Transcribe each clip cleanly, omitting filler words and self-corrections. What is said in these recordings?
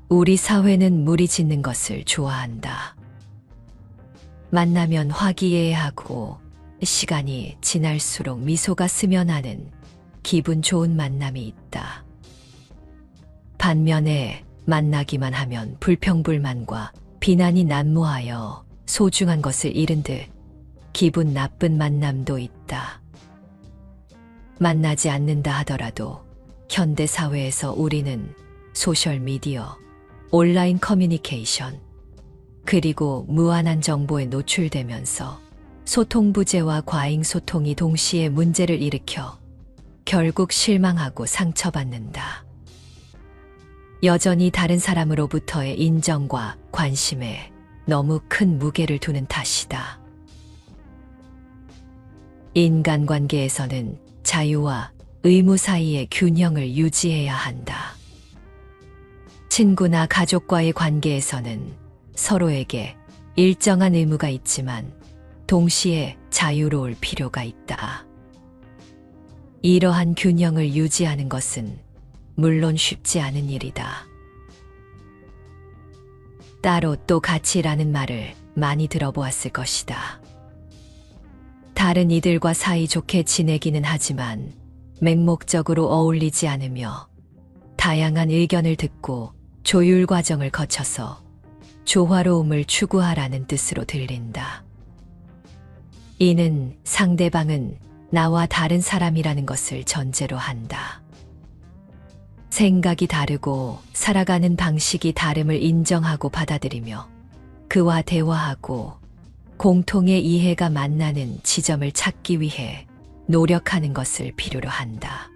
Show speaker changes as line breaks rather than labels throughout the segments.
우리 사회는 무리 짓는 것을 좋아한다. 만나면 화기애애하고 시간이 지날수록 미소가 스며나는 기분 좋은 만남이 있다. 반면에 만나기만 하면 불평불만과 비난이 난무하여 소중한 것을 잃은 듯 기분 나쁜 만남도 있다. 만나지 않는다 하더라도 현대사회에서 우리는 소셜미디어, 온라인 커뮤니케이션, 그리고 무한한 정보에 노출되면서 소통 부재와 과잉 소통이 동시에 문제를 일으켜 결국 실망하고 상처받는다. 여전히 다른 사람으로부터의 인정과 관심에 너무 큰 무게를 두는 탓이다. 인간관계에서는 자유와 의무 사이의 균형을 유지해야 한다. 친구나 가족과의 관계에서는 서로에게 일정한 의무가 있지만 동시에 자유로울 필요가 있다. 이러한 균형을 유지하는 것은 물론 쉽지 않은 일이다. 따로 또 같이라는 말을 많이 들어보았을 것이다. 다른 이들과 사이좋게 지내기는 하지만 맹목적으로 어울리지 않으며 다양한 의견을 듣고 조율 과정을 거쳐서 조화로움을 추구하라는 뜻으로 들린다. 이는 상대방은 나와 다른 사람이라는 것을 전제로 한다. 생각이 다르고 살아가는 방식이 다름을 인정하고 받아들이며 그와 대화하고 공통의 이해가 만나는 지점을 찾기 위해 노력하는 것을 필요로 한다.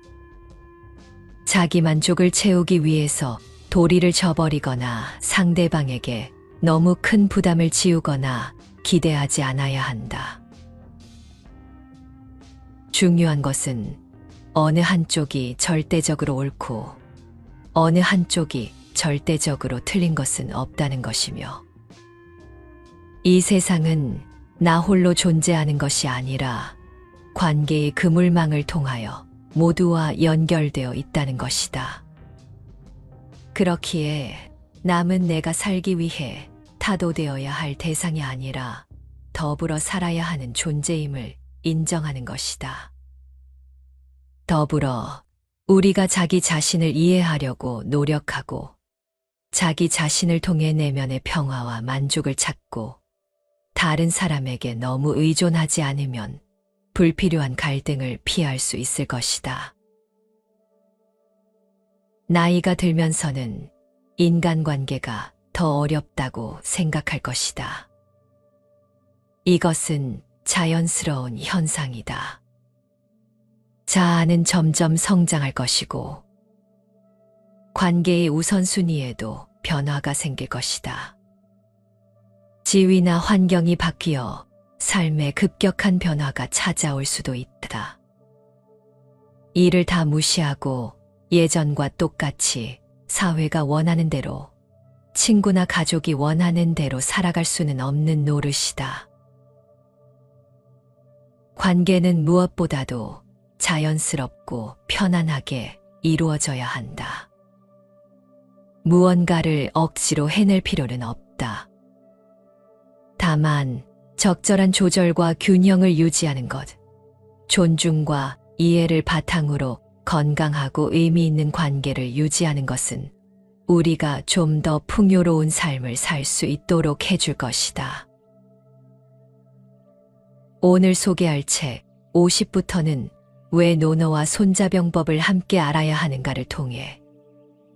자기 만족을 채우기 위해서 도리를 저버리거나 상대방에게 너무 큰 부담을 지우거나 기대하지 않아야 한다. 중요한 것은 어느 한쪽이 절대적으로 옳고 어느 한쪽이 절대적으로 틀린 것은 없다는 것이며 이 세상은 나 홀로 존재하는 것이 아니라 관계의 그물망을 통하여 모두와 연결되어 있다는 것이다. 그렇기에 남은 내가 살기 위해 타도되어야 할 대상이 아니라 더불어 살아야 하는 존재임을 인정하는 것이다. 더불어 우리가 자기 자신을 이해하려고 노력하고 자기 자신을 통해 내면의 평화와 만족을 찾고 다른 사람에게 너무 의존하지 않으면 불필요한 갈등을 피할 수 있을 것이다. 나이가 들면서는 인간관계가 더 어렵다고 생각할 것이다. 이것은 자연스러운 현상이다. 자아는 점점 성장할 것이고 관계의 우선순위에도 변화가 생길 것이다. 지위나 환경이 바뀌어 삶에 급격한 변화가 찾아올 수도 있다. 이를 다 무시하고 예전과 똑같이 사회가 원하는 대로, 친구나 가족이 원하는 대로 살아갈 수는 없는 노릇이다. 관계는 무엇보다도 자연스럽고 편안하게 이루어져야 한다. 무언가를 억지로 해낼 필요는 없다. 다만 적절한 조절과 균형을 유지하는 것, 존중과 이해를 바탕으로 건강하고 의미 있는 관계를 유지하는 것은 우리가 좀 더 풍요로운 삶을 살 수 있도록 해줄 것이다. 오늘 소개할 책 50부터는 왜 노노와 손자병법을 함께 알아야 하는가를 통해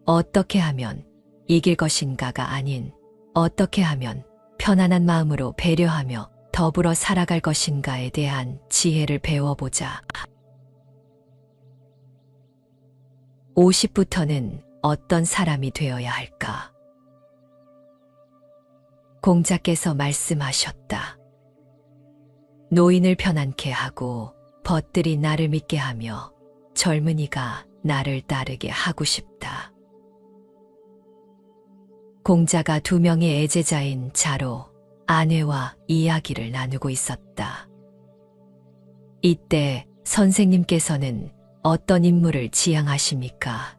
어떻게 하면 이길 것인가가 아닌 어떻게 하면 편안한 마음으로 배려하며 더불어 살아갈 것인가에 대한 지혜를 배워보자. 50부터는 어떤 사람이 되어야 할까? 공자께서 말씀하셨다. 노인을 편안케 하고 벗들이 나를 믿게 하며 젊은이가 나를 따르게 하고 싶다. 공자가 2명의 애제자인 자로, 아내와 이야기를 나누고 있었다. 이때 선생님께서는 어떤 인물을 지향하십니까?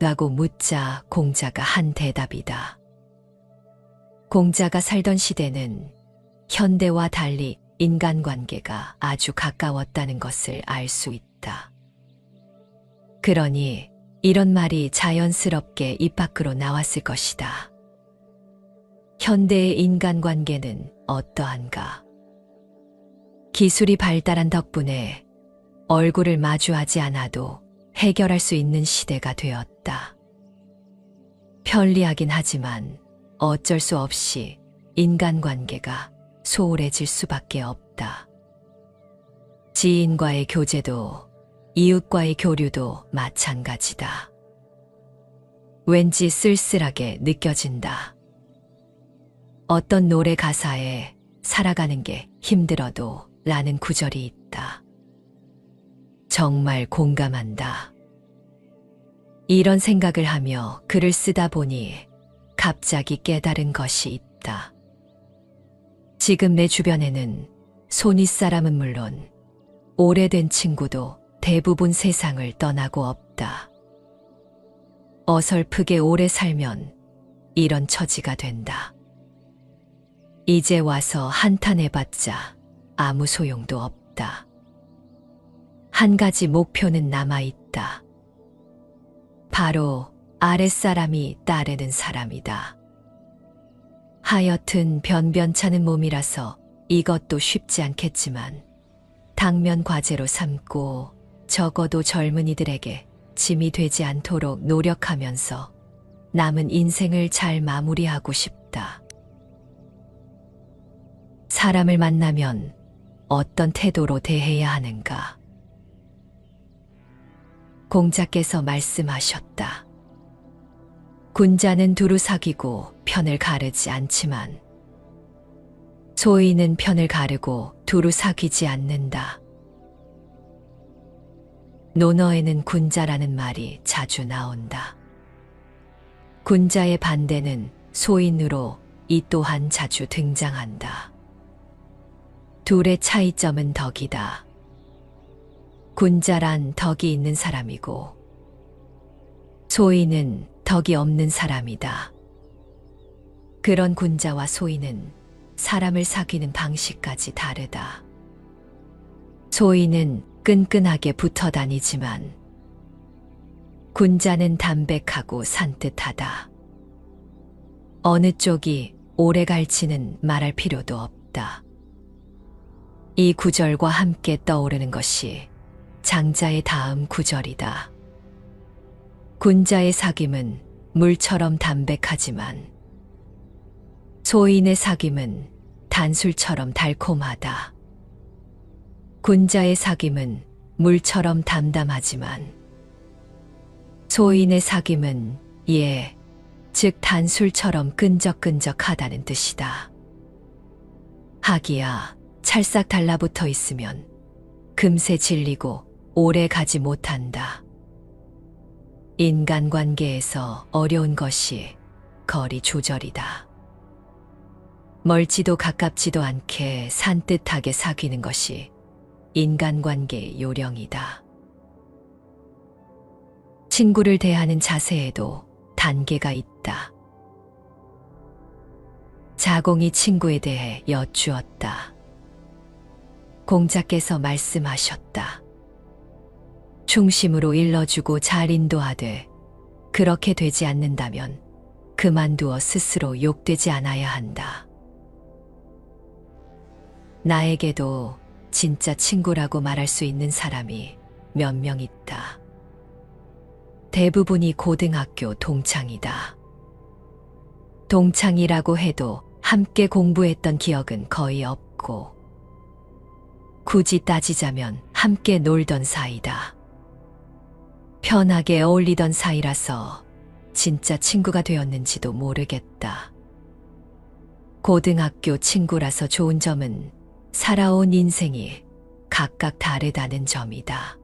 라고 묻자 공자가 한 대답이다. 공자가 살던 시대는 현대와 달리 인간관계가 아주 가까웠다는 것을 알 수 있다. 그러니 이런 말이 자연스럽게 입 밖으로 나왔을 것이다. 현대의 인간관계는 어떠한가? 기술이 발달한 덕분에 얼굴을 마주하지 않아도 해결할 수 있는 시대가 되었다. 편리하긴 하지만 어쩔 수 없이 인간관계가 소홀해질 수밖에 없다. 지인과의 교제도 이웃과의 교류도 마찬가지다. 왠지 쓸쓸하게 느껴진다. 어떤 노래 가사에 살아가는 게 힘들어도 라는 구절이 있다. 정말 공감한다. 이런 생각을 하며 글을 쓰다 보니 갑자기 깨달은 것이 있다. 지금 내 주변에는 손윗사람은 물론 오래된 친구도 대부분 세상을 떠나고 없다. 어설프게 오래 살면 이런 처지가 된다. 이제 와서 한탄해봤자 아무 소용도 없다. 한 가지 목표는 남아있다. 바로 아랫사람이 따르는 사람이다. 하여튼 변변찮은 몸이라서 이것도 쉽지 않겠지만 당면 과제로 삼고 적어도 젊은이들에게 짐이 되지 않도록 노력하면서 남은 인생을 잘 마무리하고 싶다. 사람을 만나면 어떤 태도로 대해야 하는가? 공자께서 말씀하셨다. 군자는 두루 사귀고 편을 가르지 않지만 소인은 편을 가르고 두루 사귀지 않는다. 논어에는 군자라는 말이 자주 나온다. 군자의 반대는 소인으로 이 또한 자주 등장한다. 둘의 차이점은 덕이다. 군자란 덕이 있는 사람이고 소인은 덕이 없는 사람이다. 그런 군자와 소인은 사람을 사귀는 방식까지 다르다. 소인은 끈끈하게 붙어 다니지만 군자는 담백하고 산뜻하다. 어느 쪽이 오래 갈지는 말할 필요도 없다. 이 구절과 함께 떠오르는 것이 장자의 다음 구절이다. 군자의 사귐은 물처럼 담백하지만 소인의 사귐은 단술처럼 달콤하다. 군자의 사귐은 물처럼 담담하지만 소인의 사귐은 즉 단술처럼 끈적끈적하다는 뜻이다. 하기야 찰싹 달라붙어 있으면 금세 질리고 오래 가지 못한다. 인간관계에서 어려운 것이 거리 조절이다. 멀지도 가깝지도 않게 산뜻하게 사귀는 것이 인간관계의 요령이다. 친구를 대하는 자세에도 단계가 있다. 자공이 친구에 대해 여쭈었다. 공자께서 말씀하셨다. 충심으로 일러주고 잘 인도하되 그렇게 되지 않는다면 그만두어 스스로 욕되지 않아야 한다. 나에게도 진짜 친구라고 말할 수 있는 사람이 몇 명 있다. 대부분이 고등학교 동창이다. 동창이라고 해도 함께 공부했던 기억은 거의 없고 굳이 따지자면 함께 놀던 사이다. 편하게 어울리던 사이라서 진짜 친구가 되었는지도 모르겠다. 고등학교 친구라서 좋은 점은 살아온 인생이 각각 다르다는 점이다.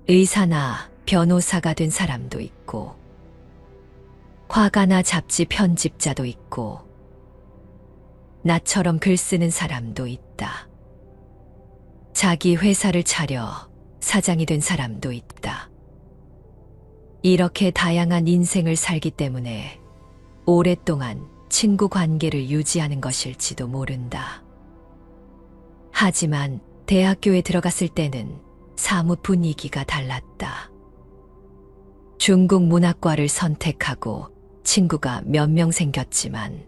의사나 변호사가 된 사람도 있고 화가나 잡지 편집자도 있고 나처럼 글 쓰는 사람도 있다. 자기 회사를 차려 사장이 된 사람도 있다. 이렇게 다양한 인생을 살기 때문에 오랫동안 친구 관계를 유지하는 것일지도 모른다. 하지만 대학교에 들어갔을 때는 사뭇 분위기가 달랐다. 중국 문학과를 선택하고 친구가 몇 명 생겼지만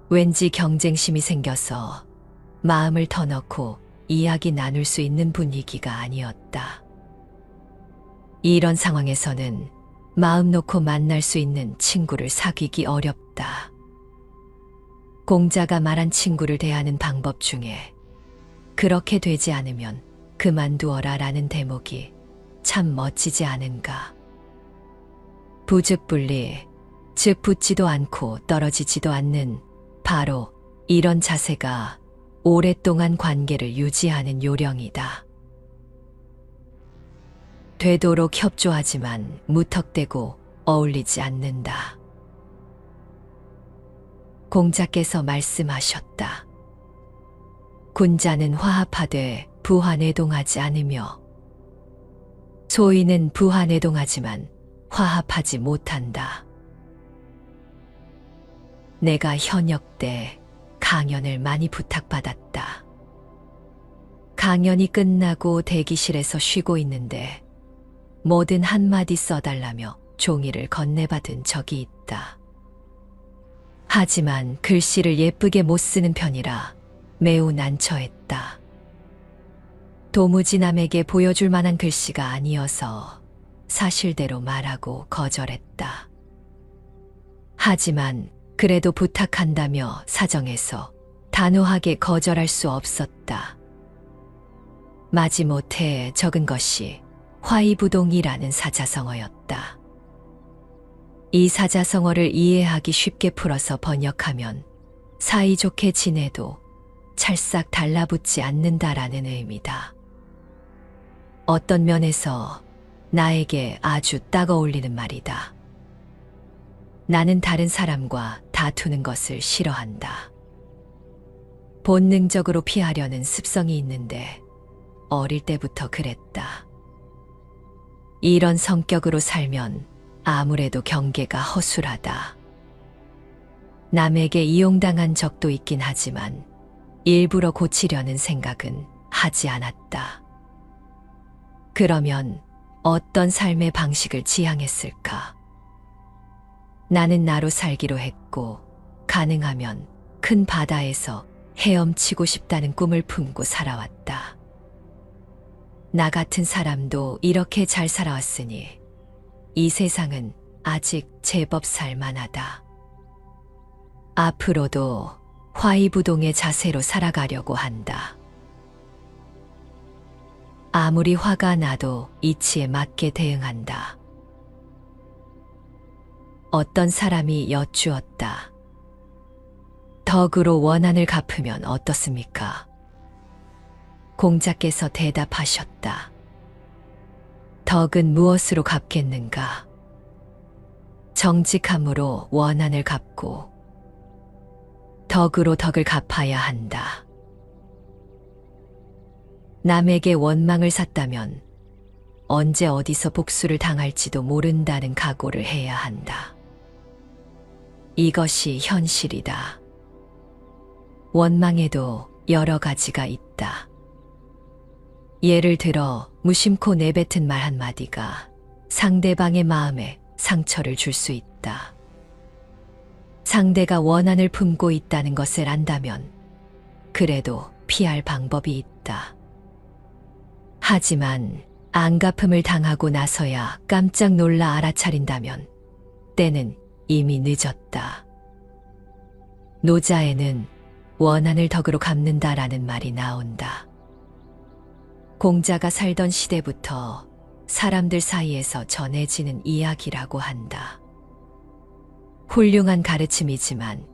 왠지 경쟁심이 생겨서 마음을 터놓고 이야기 나눌 수 있는 분위기가 아니었다. 이런 상황에서는 마음 놓고 만날 수 있는 친구를 사귀기 어렵다. 공자가 말한 친구를 대하는 방법 중에 그렇게 되지 않으면 그만두어라 라는 대목이 참 멋지지 않은가. 부득불리, 즉 붙지도 않고 떨어지지도 않는 바로 이런 자세가 오랫동안 관계를 유지하는 요령이다. 되도록 협조하지만 무턱대고 어울리지 않는다. 공자께서 말씀하셨다. 군자는 화합하되 부화내동하지 않으며 소인은 부화내동하지만 화합하지 못한다. 내가 현역 때 강연을 많이 부탁받았다. 강연이 끝나고 대기실에서 쉬고 있는데 뭐든 한마디 써달라며 종이를 건네받은 적이 있다. 하지만 글씨를 예쁘게 못 쓰는 편이라 매우 난처했다. 도무지 남에게 보여줄 만한 글씨가 아니어서 사실대로 말하고 거절했다. 하지만 그래도 부탁한다며 사정해서 단호하게 거절할 수 없었다. 마지못해 적은 것이 화이부동이라는 사자성어였다. 이 사자성어를 이해하기 쉽게 풀어서 번역하면 사이좋게 지내도 찰싹 달라붙지 않는다라는 의미다. 어떤 면에서 나에게 아주 딱 어울리는 말이다. 나는 다른 사람과 다투는 것을 싫어한다. 본능적으로 피하려는 습성이 있는데 어릴 때부터 그랬다. 이런 성격으로 살면 아무래도 경계가 허술하다. 남에게 이용당한 적도 있긴 하지만 일부러 고치려는 생각은 하지 않았다. 그러면 어떤 삶의 방식을 지향했을까? 나는 나로 살기로 했고 가능하면 큰 바다에서 헤엄치고 싶다는 꿈을 품고 살아왔다. 나 같은 사람도 이렇게 잘 살아왔으니 이 세상은 아직 제법 살만하다. 앞으로도 화이부동의 자세로 살아가려고 한다. 아무리 화가 나도 이치에 맞게 대응한다. 어떤 사람이 여쭈었다. 덕으로 원한을 갚으면 어떻습니까? 공자께서 대답하셨다. 덕은 무엇으로 갚겠는가? 정직함으로 원한을 갚고 덕으로 덕을 갚아야 한다. 남에게 원망을 샀다면 언제 어디서 복수를 당할지도 모른다는 각오를 해야 한다. 이것이 현실이다. 원망에도 여러 가지가 있다. 예를 들어 무심코 내뱉은 말 한마디가 상대방의 마음에 상처를 줄 수 있다. 상대가 원한을 품고 있다는 것을 안다면 그래도 피할 방법이 있다. 하지만 안갚음을 당하고 나서야 깜짝 놀라 알아차린다면 때는 이미 늦었다. 노자에는 원한을 덕으로 갚는다라는 말이 나온다. 공자가 살던 시대부터 사람들 사이에서 전해지는 이야기라고 한다. 훌륭한 가르침이지만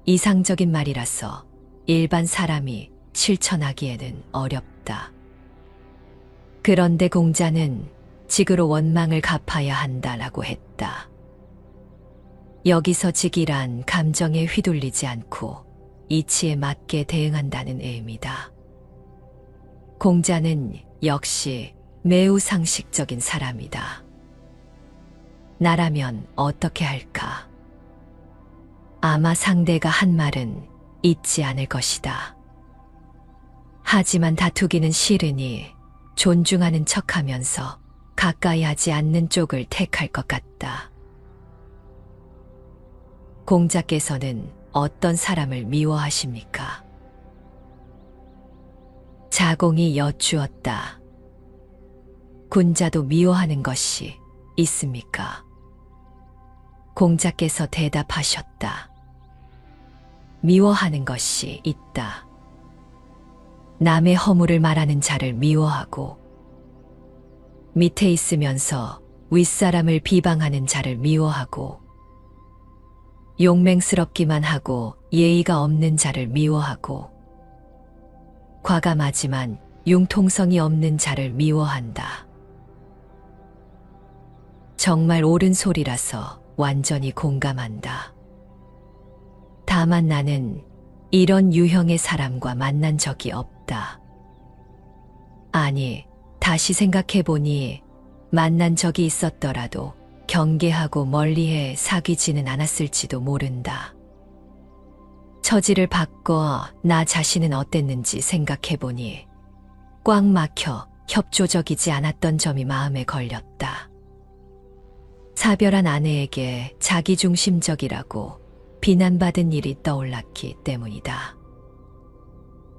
이상적인 말이라서 일반 사람이 실천하기에는 어렵다. 그런데 공자는 직으로 원망을 갚아야 한다라고 했다. 여기서 직이란 감정에 휘둘리지 않고 이치에 맞게 대응한다는 의미다. 공자는 역시 매우 상식적인 사람이다. 나라면 어떻게 할까? 아마 상대가 한 말은 잊지 않을 것이다. 하지만 다투기는 싫으니 존중하는 척하면서 가까이 하지 않는 쪽을 택할 것 같다. 공자께서는 어떤 사람을 미워하십니까? 자공이 여쭈었다. 군자도 미워하는 것이 있습니까? 공자께서 대답하셨다. 미워하는 것이 있다. 남의 허물을 말하는 자를 미워하고 밑에 있으면서 윗사람을 비방하는 자를 미워하고 용맹스럽기만 하고 예의가 없는 자를 미워하고 과감하지만 융통성이 없는 자를 미워한다. 정말 옳은 소리라서 완전히 공감한다. 다만 나는 이런 유형의 사람과 만난 적이 없다. 아니, 다시 생각해보니 만난 적이 있었더라도 경계하고 멀리해 사귀지는 않았을지도 모른다. 처지를 바꿔 나 자신은 어땠는지 생각해보니 꽉 막혀 협조적이지 않았던 점이 마음에 걸렸다. 사별한 아내에게 자기중심적이라고 비난받은 일이 떠올랐기 때문이다.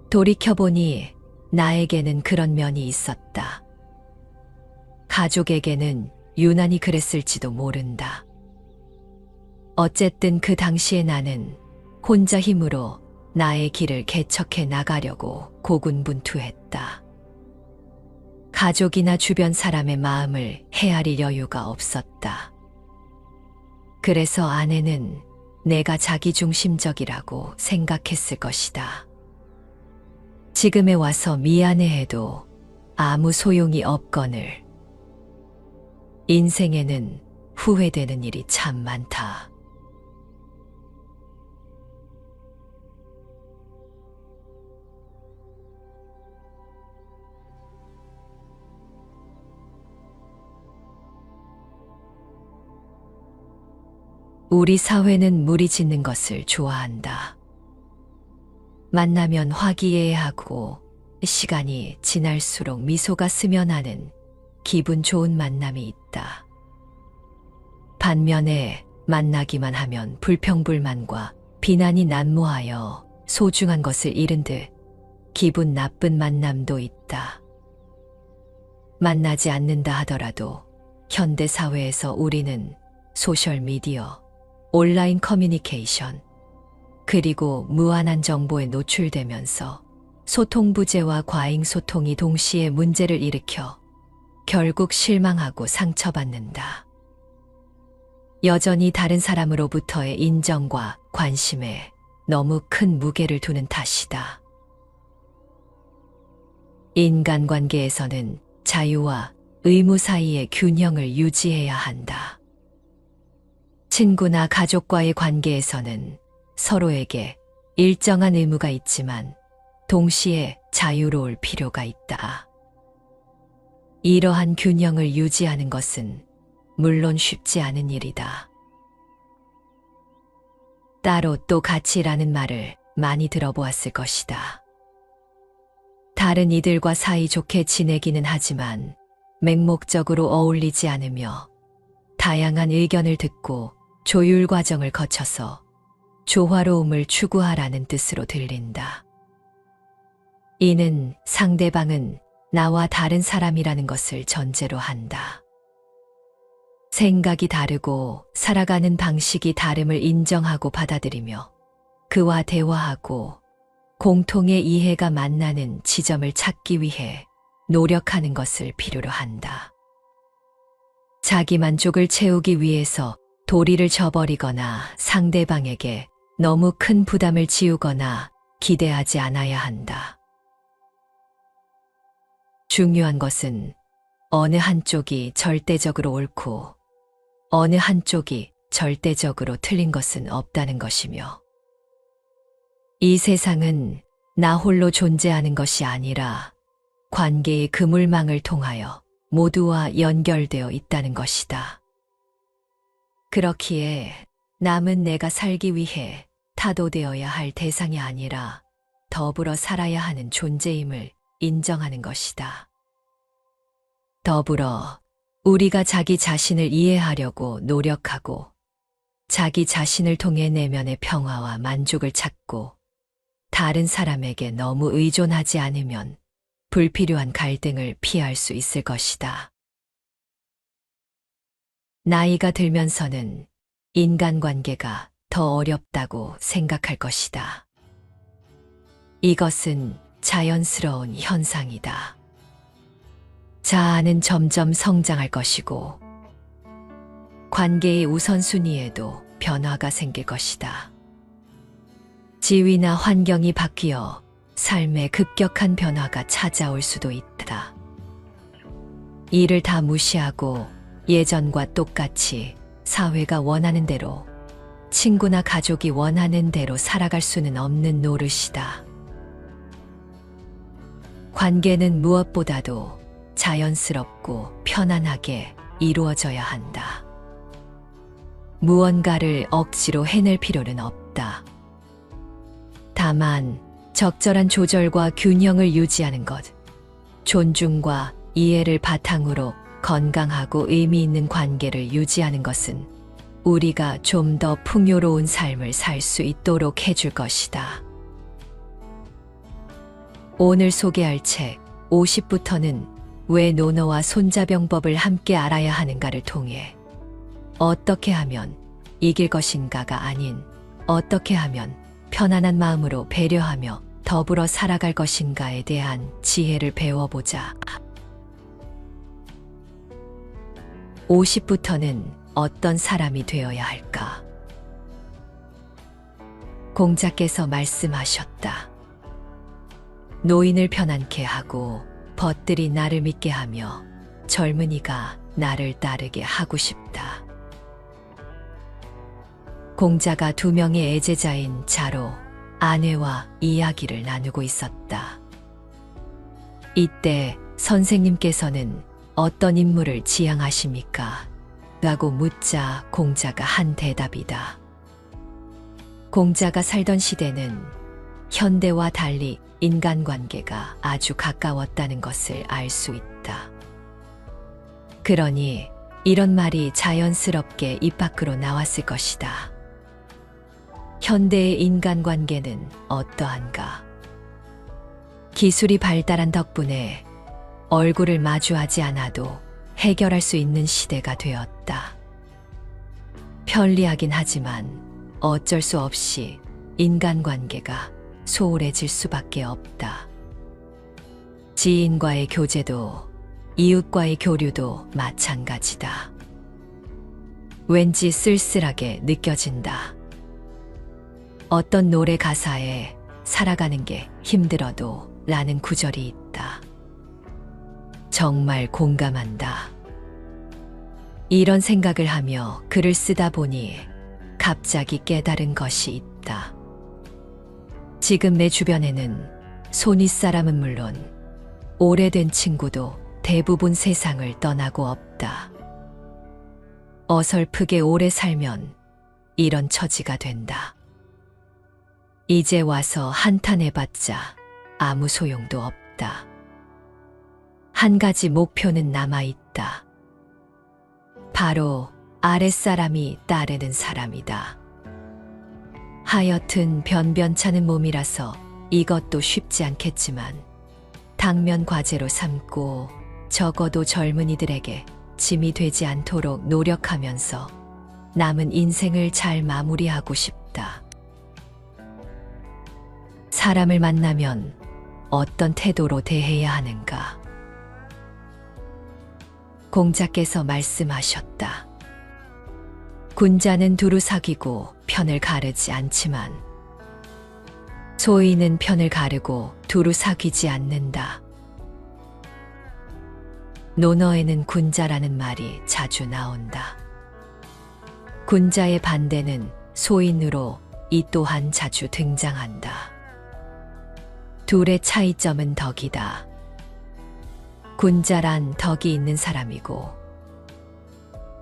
돌이켜보니 나에게는 그런 면이 있었다. 가족에게는 유난히 그랬을지도 모른다. 어쨌든 그 당시에 나는 혼자 힘으로 나의 길을 개척해 나가려고 고군분투했다. 가족이나 주변 사람의 마음을 헤아릴 여유가 없었다. 그래서 아내는 내가 자기중심적이라고 생각했을 것이다. 지금에 와서 미안해해도 아무 소용이 없거늘. 인생에는 후회되는 일이 참 많다. 우리 사회는 무리 짓는 것을 좋아한다. 만나면 화기애애하고 시간이 지날수록 미소가 스며나는 기분 좋은 만남이 있다. 반면에 만나기만 하면 불평불만과 비난이 난무하여 소중한 것을 잃은 듯 기분 나쁜 만남도 있다. 만나지 않는다 하더라도 현대 사회에서 우리는 소셜미디어, 온라인 커뮤니케이션, 그리고 무한한 정보에 노출되면서 소통 부재와 과잉 소통이 동시에 문제를 일으켜 결국 실망하고 상처받는다. 여전히 다른 사람으로부터의 인정과 관심에 너무 큰 무게를 두는 탓이다. 인간관계에서는 자유와 의무 사이의 균형을 유지해야 한다. 친구나 가족과의 관계에서는 서로에게 일정한 의무가 있지만 동시에 자유로울 필요가 있다. 이러한 균형을 유지하는 것은 물론 쉽지 않은 일이다. 따로 또 같이라는 말을 많이 들어보았을 것이다. 다른 이들과 사이좋게 지내기는 하지만 맹목적으로 어울리지 않으며 다양한 의견을 듣고 조율 과정을 거쳐서 조화로움을 추구하라는 뜻으로 들린다. 이는 상대방은 나와 다른 사람이라는 것을 전제로 한다. 생각이 다르고 살아가는 방식이 다름을 인정하고 받아들이며 그와 대화하고 공통의 이해가 만나는 지점을 찾기 위해 노력하는 것을 필요로 한다. 자기 만족을 채우기 위해서 도리를 저버리거나 상대방에게 너무 큰 부담을 지우거나 기대하지 않아야 한다. 중요한 것은 어느 한쪽이 절대적으로 옳고 어느 한쪽이 절대적으로 틀린 것은 없다는 것이며 이 세상은 나 홀로 존재하는 것이 아니라 관계의 그물망을 통하여 모두와 연결되어 있다는 것이다. 그렇기에 남은 내가 살기 위해 타도되어야 할 대상이 아니라 더불어 살아야 하는 존재임을 인정하는 것이다. 더불어 우리가 자기 자신을 이해하려고 노력하고 자기 자신을 통해 내면의 평화와 만족을 찾고 다른 사람에게 너무 의존하지 않으면 불필요한 갈등을 피할 수 있을 것이다. 나이가 들면서는 인간관계가 더 어렵다고 생각할 것이다. 이것은 자연스러운 현상이다. 자아는 점점 성장할 것이고 관계의 우선순위에도 변화가 생길 것이다. 지위나 환경이 바뀌어 삶에 급격한 변화가 찾아올 수도 있다. 이를 다 무시하고 예전과 똑같이 사회가 원하는 대로, 친구나 가족이 원하는 대로 살아갈 수는 없는 노릇이다. 관계는 무엇보다도 자연스럽고 편안하게 이루어져야 한다. 무언가를 억지로 해낼 필요는 없다. 다만 적절한 조절과 균형을 유지하는 것, 존중과 이해를 바탕으로 건강하고 의미 있는 관계를 유지하는 것은 우리가 좀 더 풍요로운 삶을 살 수 있도록 해줄 것이다. 오늘 소개할 책 50부터는 왜 노노와 손자병법을 함께 알아야 하는가를 통해 어떻게 하면 이길 것인가가 아닌 어떻게 하면 편안한 마음으로 배려하며 더불어 살아갈 것인가에 대한 지혜를 배워보자. 50부터는 어떤 사람이 되어야 할까? 공자께서 말씀하셨다. 노인을 편안케 하고 벗들이 나를 믿게 하며 젊은이가 나를 따르게 하고 싶다. 공자가 2명의 애제자인 자로, 아내와 이야기를 나누고 있었다. 이때 선생님께서는 어떤 인물을 지향하십니까? 라고 묻자 공자가 한 대답이다. 공자가 살던 시대는 현대와 달리 인간관계가 아주 가까웠다는 것을 알 수 있다. 그러니 이런 말이 자연스럽게 입 밖으로 나왔을 것이다. 현대의 인간관계는 어떠한가? 기술이 발달한 덕분에 얼굴을 마주하지 않아도 해결할 수 있는 시대가 되었다. 편리하긴 하지만 어쩔 수 없이 인간관계가 소홀해질 수밖에 없다. 지인과의 교제도 이웃과의 교류도 마찬가지다. 왠지 쓸쓸하게 느껴진다. 어떤 노래 가사에 살아가는 게 힘들어도 라는 구절이 있다. 정말 공감한다. 이런 생각을 하며 글을 쓰다 보니 갑자기 깨달은 것이 있다. 지금 내 주변에는 손윗사람은 물론 오래된 친구도 대부분 세상을 떠나고 없다. 어설프게 오래 살면 이런 처지가 된다. 이제 와서 한탄해봤자 아무 소용도 없다. 한 가지 목표는 남아있다. 바로 아랫사람이 따르는 사람이다. 하여튼 변변찮은 몸이라서 이것도 쉽지 않겠지만 당면 과제로 삼고 적어도 젊은이들에게 짐이 되지 않도록 노력하면서 남은 인생을 잘 마무리하고 싶다. 사람을 만나면 어떤 태도로 대해야 하는가? 공자께서 말씀하셨다. 군자는 두루 사귀고 편을 가르지 않지만 소인은 편을 가르고 두루 사귀지 않는다. 논어에는 군자라는 말이 자주 나온다. 군자의 반대는 소인으로 이 또한 자주 등장한다. 둘의 차이점은 덕이다. 군자란 덕이 있는 사람이고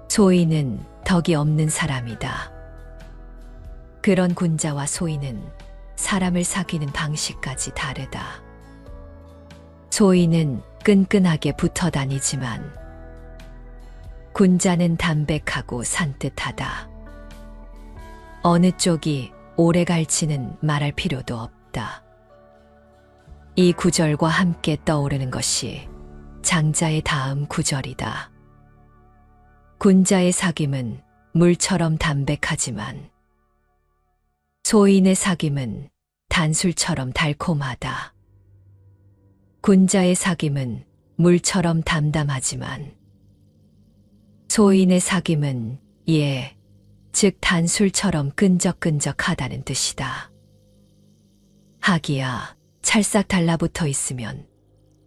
소인은 덕이 없는 사람이다. 그런 군자와 소인은 사람을 사귀는 방식까지 다르다. 소인은 끈끈하게 붙어 다니지만 군자는 담백하고 산뜻하다. 어느 쪽이 오래 갈지는 말할 필요도 없다. 이 구절과 함께 떠오르는 것이 장자의 다음 구절이다. 군자의 사귐은 물처럼 담백하지만 소인의 사귐은 단술처럼 달콤하다. 군자의 사귐은 물처럼 담담하지만 소인의 사귐은 즉 단술처럼 끈적끈적하다는 뜻이다. 하기야 찰싹 달라붙어 있으면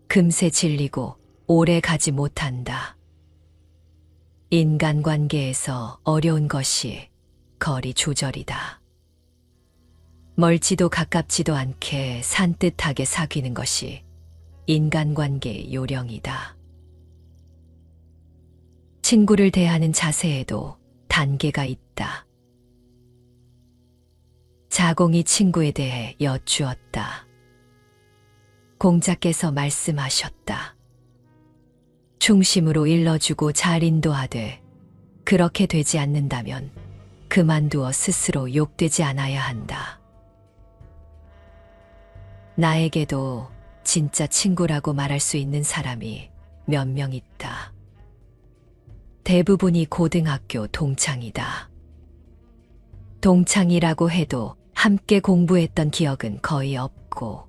금세 질리고 오래 가지 못한다. 인간관계에서 어려운 것이 거리 조절이다. 멀지도 가깝지도 않게 산뜻하게 사귀는 것이 인간관계의 요령이다. 친구를 대하는 자세에도 단계가 있다. 자공이 친구에 대해 여쭈었다. 공자께서 말씀하셨다. 충심으로 일러주고 잘 인도하되 그렇게 되지 않는다면 그만두어 스스로 욕되지 않아야 한다. 나에게도 진짜 친구라고 말할 수 있는 사람이 몇 명 있다. 대부분이 고등학교 동창이다. 동창이라고 해도 함께 공부했던 기억은 거의 없고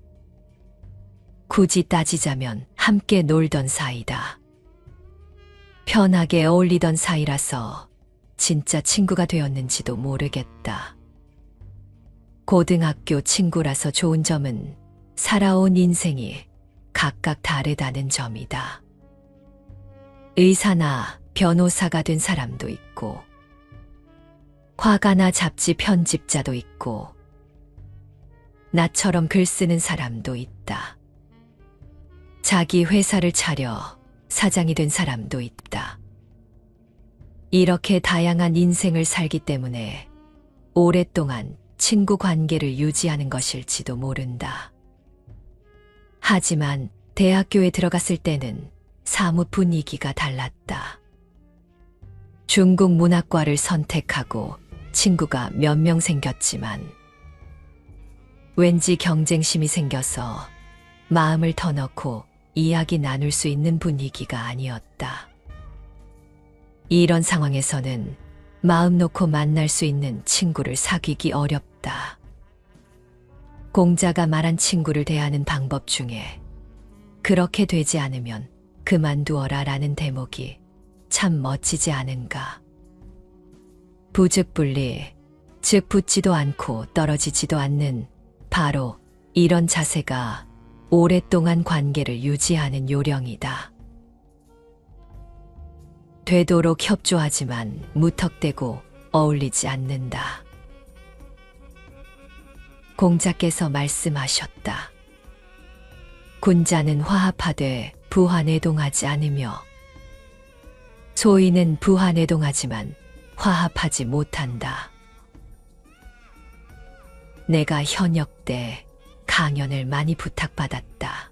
굳이 따지자면 함께 놀던 사이다. 편하게 어울리던 사이라서 진짜 친구가 되었는지도 모르겠다. 고등학교 친구라서 좋은 점은 살아온 인생이 각각 다르다는 점이다. 의사나 변호사가 된 사람도 있고, 화가나 잡지 편집자도 있고, 나처럼 글 쓰는 사람도 있다. 자기 회사를 차려 사장이 된 사람도 있다. 이렇게 다양한 인생을 살기 때문에 오랫동안 친구 관계를 유지하는 것일지도 모른다. 하지만 대학교에 들어갔을 때는 사뭇 분위기가 달랐다. 중국 문학과를 선택하고 친구가 몇 명 생겼지만 왠지 경쟁심이 생겨서 마음을 터놓고 이야기 나눌 수 있는 분위기가 아니었다. 이런 상황에서는 마음 놓고 만날 수 있는 친구를 사귀기 어렵다. 공자가 말한 친구를 대하는 방법 중에 그렇게 되지 않으면 그만두어라 라는 대목이 참 멋지지 않은가. 부득불리, 즉 붙지도 않고 떨어지지도 않는 바로 이런 자세가 오랫동안 관계를 유지하는 요령이다. 되도록 협조하지만 무턱대고 어울리지 않는다. 공자께서 말씀하셨다. 군자는 화합하되 부화내동하지 않으며 소인은 부화내동하지만 화합하지 못한다. 내가 현역 때 강연을 많이 부탁받았다.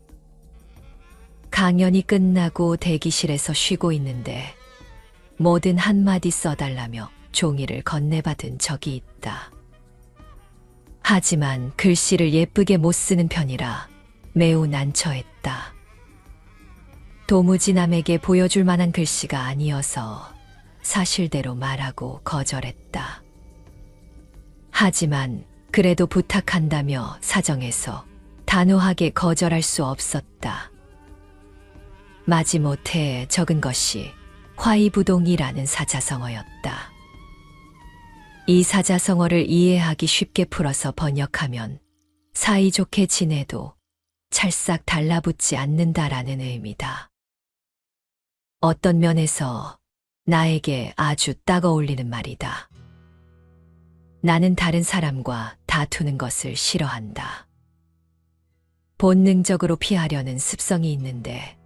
강연이 끝나고 대기실에서 쉬고 있는데 뭐든 한마디 써달라며 종이를 건네받은 적이 있다. 하지만 글씨를 예쁘게 못 쓰는 편이라 매우 난처했다. 도무지 남에게 보여줄 만한 글씨가 아니어서 사실대로 말하고 거절했다. 하지만 그래도 부탁한다며 사정해서 단호하게 거절할 수 없었다. 마지못해 적은 것이 화이부동이라는 사자성어였다. 이 사자성어를 이해하기 쉽게 풀어서 번역하면 사이좋게 지내도 찰싹 달라붙지 않는다라는 의미다. 어떤 면에서 나에게 아주 딱 어울리는 말이다. 나는 다른 사람과 다투는 것을 싫어한다. 본능적으로 피하려는 습성이 있는데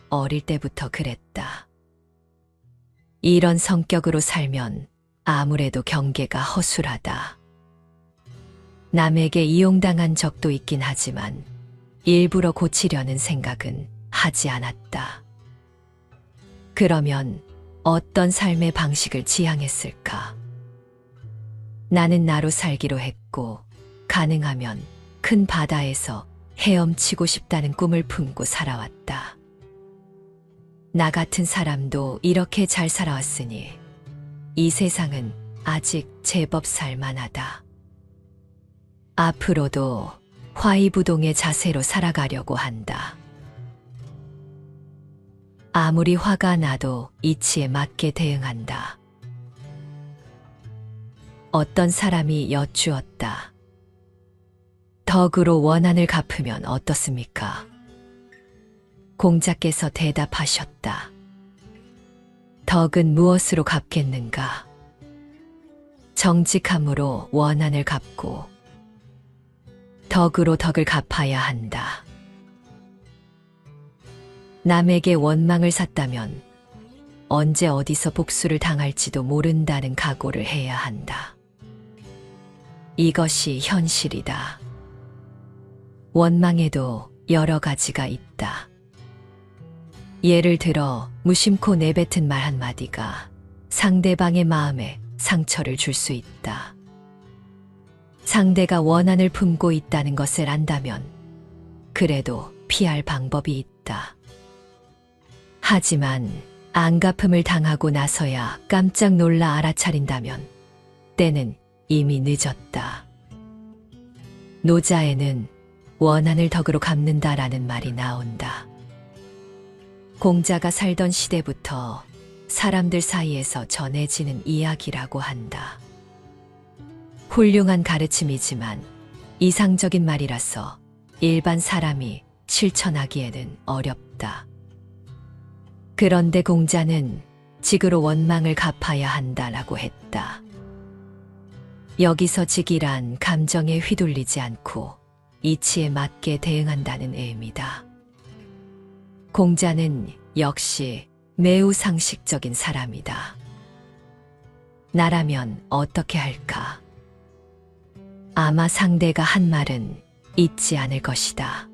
어릴 때부터 그랬다. 이런 성격으로 살면 아무래도 경계가 허술하다. 남에게 이용당한 적도 있긴 하지만 일부러 고치려는 생각은 하지 않았다. 그러면 어떤 삶의 방식을 지향했을까? 나는 나로 살기로 했고, 가능하면 큰 바다에서 헤엄치고 싶다는 꿈을 품고 살아왔다. 나 같은 사람도 이렇게 잘 살아왔으니 이 세상은 아직 제법 살만하다. 앞으로도 화이부동의 자세로 살아가려고 한다. 아무리 화가 나도 이치에 맞게 대응한다. 어떤 사람이 여쭈었다. 덕으로 원한을 갚으면 어떻습니까? 공자께서 대답하셨다. 덕은 무엇으로 갚겠는가? 정직함으로 원한을 갚고 덕으로 덕을 갚아야 한다. 남에게 원망을 샀다면 언제 어디서 복수를 당할지도 모른다는 각오를 해야 한다. 이것이 현실이다. 원망에도 여러 가지가 있다. 예를 들어 무심코 내뱉은 말 한마디가 상대방의 마음에 상처를 줄 수 있다. 상대가 원한을 품고 있다는 것을 안다면 그래도 피할 방법이 있다. 하지만 안갚음을 당하고 나서야 깜짝 놀라 알아차린다면 때는 이미 늦었다. 노자에는 원한을 덕으로 갚는다라는 말이 나온다. 공자가 살던 시대부터 사람들 사이에서 전해지는 이야기라고 한다. 훌륭한 가르침이지만 이상적인 말이라서 일반 사람이 실천하기에는 어렵다. 그런데 공자는 직으로 원망을 갚아야 한다라고 했다. 여기서 직이란 감정에 휘둘리지 않고 이치에 맞게 대응한다는 의미다. 공자는 역시 매우 상식적인 사람이다. 나라면 어떻게 할까? 아마 상대가 한 말은 잊지 않을 것이다.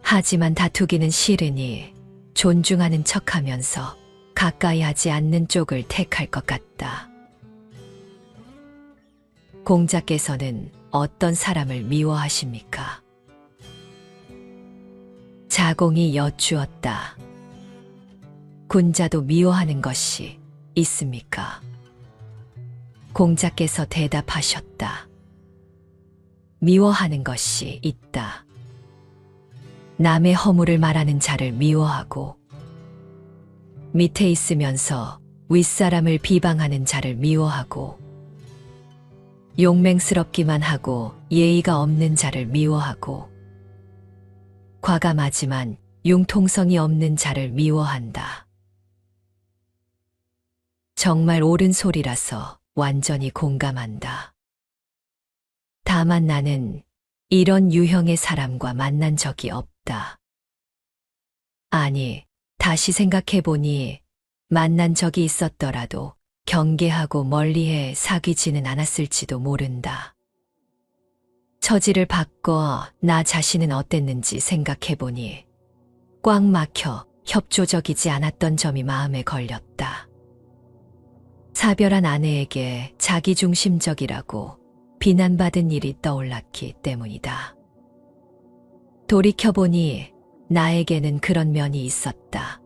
하지만 다투기는 싫으니 존중하는 척하면서 가까이 하지 않는 쪽을 택할 것 같다. 공자께서는 어떤 사람을 미워하십니까? 자공이 여쭈었다. 군자도 미워하는 것이 있습니까? 공자께서 대답하셨다. 미워하는 것이 있다. 남의 허물을 말하는 자를 미워하고 밑에 있으면서 윗사람을 비방하는 자를 미워하고 용맹스럽기만 하고 예의가 없는 자를 미워하고 과감하지만 융통성이 없는 자를 미워한다. 정말 옳은 소리라서 완전히 공감한다. 다만 나는 이런 유형의 사람과 만난 적이 없다. 아니, 다시 생각해보니 만난 적이 있었더라도 경계하고 멀리해 사귀지는 않았을지도 모른다. 처지를 바꿔 나 자신은 어땠는지 생각해보니 꽉 막혀 협조적이지 않았던 점이 마음에 걸렸다. 사별한 아내에게 자기중심적이라고 비난받은 일이 떠올랐기 때문이다. 돌이켜보니 나에게는 그런 면이 있었다.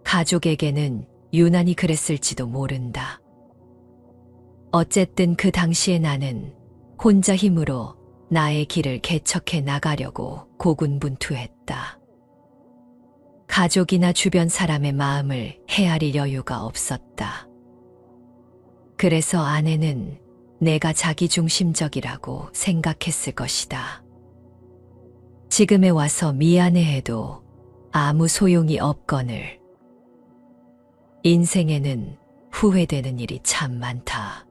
가족에게는 유난히 그랬을지도 모른다. 어쨌든 그 당시에 나는 혼자 힘으로 나의 길을 개척해 나가려고 고군분투했다. 가족이나 주변 사람의 마음을 헤아릴 여유가 없었다. 그래서 아내는 내가 자기중심적이라고 생각했을 것이다. 지금에 와서 미안해해도 아무 소용이 없거늘. 인생에는 후회되는 일이 참 많다.